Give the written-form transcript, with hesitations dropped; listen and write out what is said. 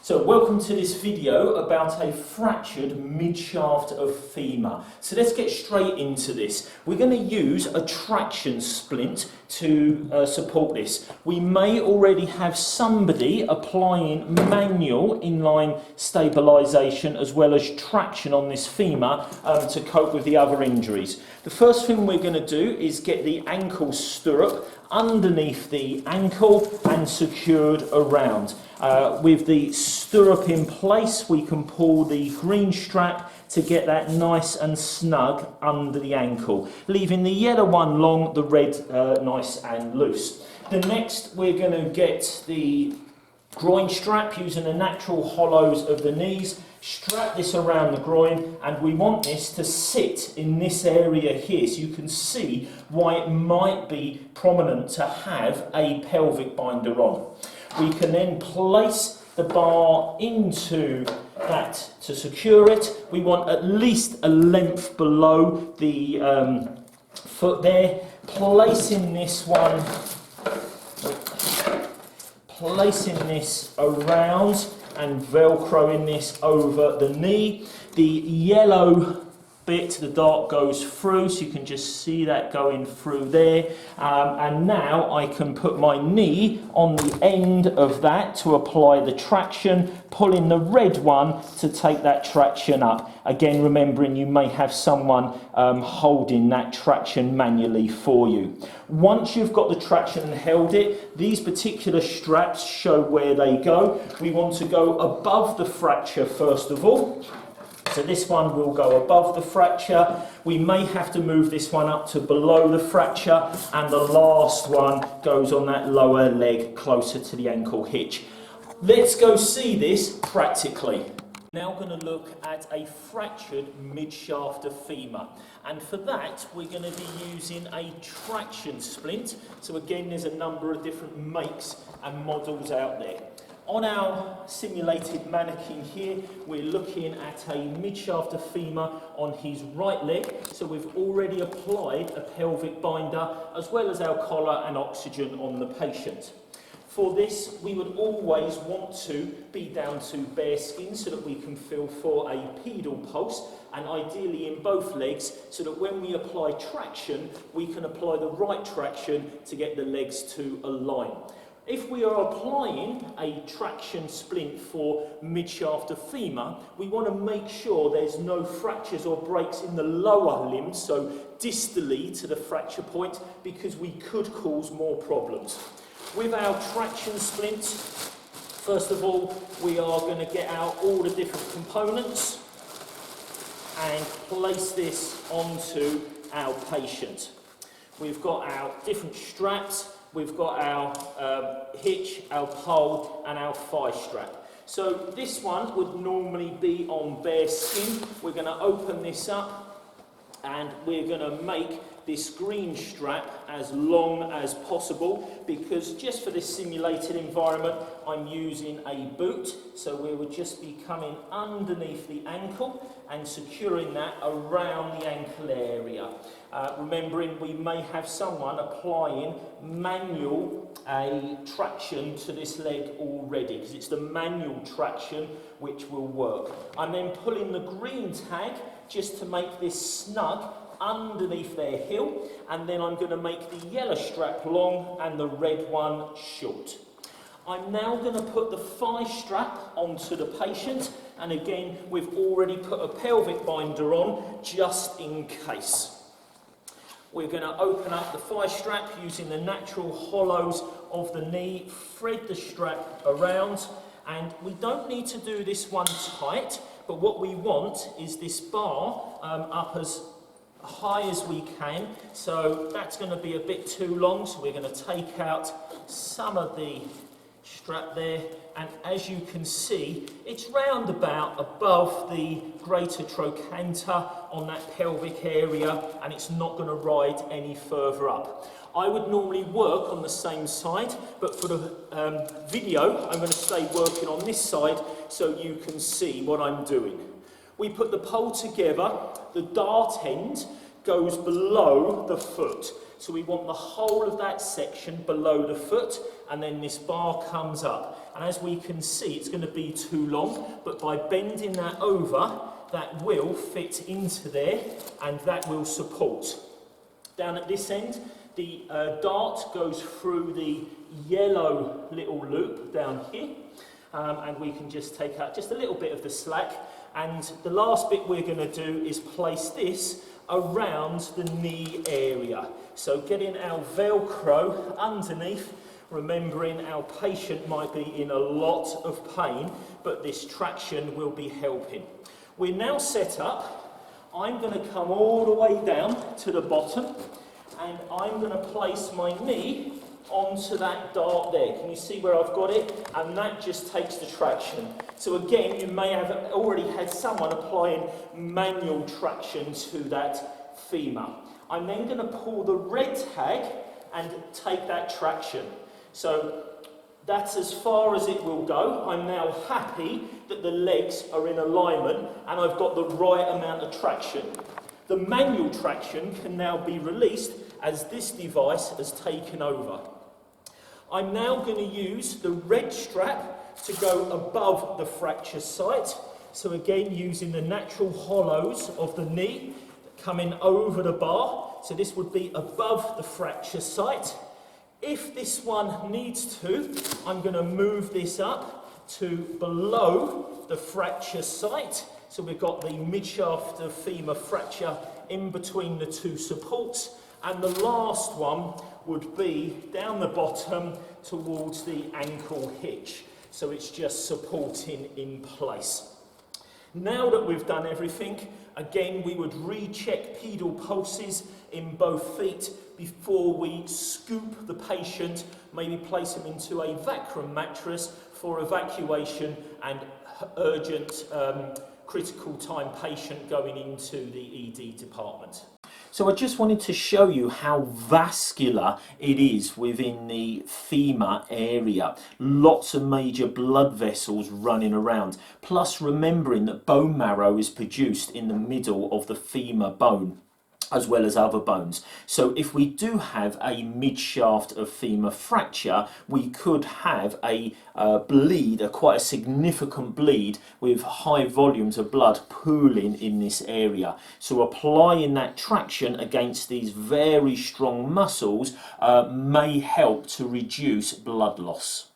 So welcome to this video about a fractured mid-shaft of femur. So let's get straight into this. We're going to use a traction splint to support this. We may already have somebody applying manual inline stabilisation as well as traction on this femur to cope with the other injuries. The first thing we're going to do is get the ankle stirrup underneath the ankle and secured around. With the stirrup in place, we can pull the green strap to get that nice and snug under the ankle, leaving the yellow one long, the red nice and loose. The next, we're going to get the groin strap using the natural hollows of the knees. Strap this around the groin, and we want this to sit in this area here, so you can see why it might be prominent to have a pelvic binder on. We can then place the bar into that to secure it. We want at least a length below the foot there. Placing this around and velcroing this over the knee. The yellow bit, the dart goes through, so you can just see that going through there. And now I can put my knee on the end of that to apply the traction, pulling the red one to take that traction up. Again, remembering you may have someone holding that traction manually for you. Once you've got the traction and held it, these particular straps show where they go. We want to go above the fracture first of all. So this one will go above the fracture. We may have to move this one up to below the fracture, and the last one goes on that lower leg closer to the ankle hitch. Let's go see this practically. Now going to look at a fractured mid-shaft of femur, and for that we're going to be using a traction splint. So again, there's a number of different makes and models out there. On our simulated mannequin here, we're looking at a mid-shaft of femur on his right leg. So we've already applied a pelvic binder as well as our collar and oxygen on the patient. For this, we would always want to be down to bare skin so that we can feel for a pedal pulse, and ideally in both legs, so that when we apply traction, we can apply the right traction to get the legs to align. If we are applying a traction splint for mid-shaft of femur, we want to make sure there's no fractures or breaks in the lower limbs, so distally to the fracture point, because we could cause more problems. With our traction splint, first of all, we are going to get out all the different components and place this onto our patient. We've got our different straps. We've got our hitch, our pole, and our thigh strap. So this one would normally be on bare skin. We're going to open this up, and we're going to make this green strap as long as possible, because just for this simulated environment, I'm using a boot. So we would just be coming underneath the ankle and securing that around the ankle area. Remembering we may have someone applying manual traction to this leg already, because it's the manual traction which will work. I'm then pulling the green tag just to make this snug underneath their heel, and then I'm going to make the yellow strap long and the red one short. I'm now going to put the thigh strap onto the patient, and again we've already put a pelvic binder on just in case. We're going to open up the thigh strap using the natural hollows of the knee, thread the strap around, and we don't need to do this one tight, but what we want is this bar up as high as we can. So that's going to be a bit too long, so we're going to take out some of the strap there, and as you can see, it's round about above the greater trochanter on that pelvic area, and it's not going to ride any further up. I would normally work on the same side, but for the video I'm going to stay working on this side so you can see what I'm doing. We put the pole together, the dart end goes below the foot. So we want the whole of that section below the foot, and then this bar comes up. and as we can see it's going to be too long, but by bending that over, that will fit into there and that will support. Down at this end, the dart goes through the yellow little loop down here, and we can just take out just a little bit of the slack, and the last bit we're going to do is place this around the knee area. So getting our Velcro underneath, remembering our patient might be in a lot of pain, but this traction will be helping. We're now set up. I'm going to come all the way down to the bottom, and I'm going to place my knee onto that dart there. Can you see where I've got it? And that just takes the traction. So again, you may have already had someone applying manual traction to that femur. I'm then going to pull the red tag and take that traction. So that's as far as it will go. I'm now happy that the legs are in alignment and I've got the right amount of traction. The manual traction can now be released as this device has taken over. I'm now going to use the red strap to go above the fracture site. So again, using the natural hollows of the knee coming over the bar. So this would be above the fracture site. If this one needs to, I'm going to move this up to below the fracture site. So we've got the mid-shaft of femur fracture in between the two supports. And the last one would be down the bottom towards the ankle hitch. So it's just supporting in place. Now that we've done everything, again we would recheck pedal pulses in both feet before we scoop the patient, maybe place them into a vacuum mattress for evacuation and urgent critical time patient going into the ED department. So I just wanted to show you how vascular it is within the femur area. Lots of major blood vessels running around. Plus remembering that bone marrow is produced in the middle of the femur bone, as well as other bones. So if we do have a mid-shaft of femur fracture, we could have a bleed, quite a significant bleed with high volumes of blood pooling in this area. So applying that traction against these very strong muscles may help to reduce blood loss.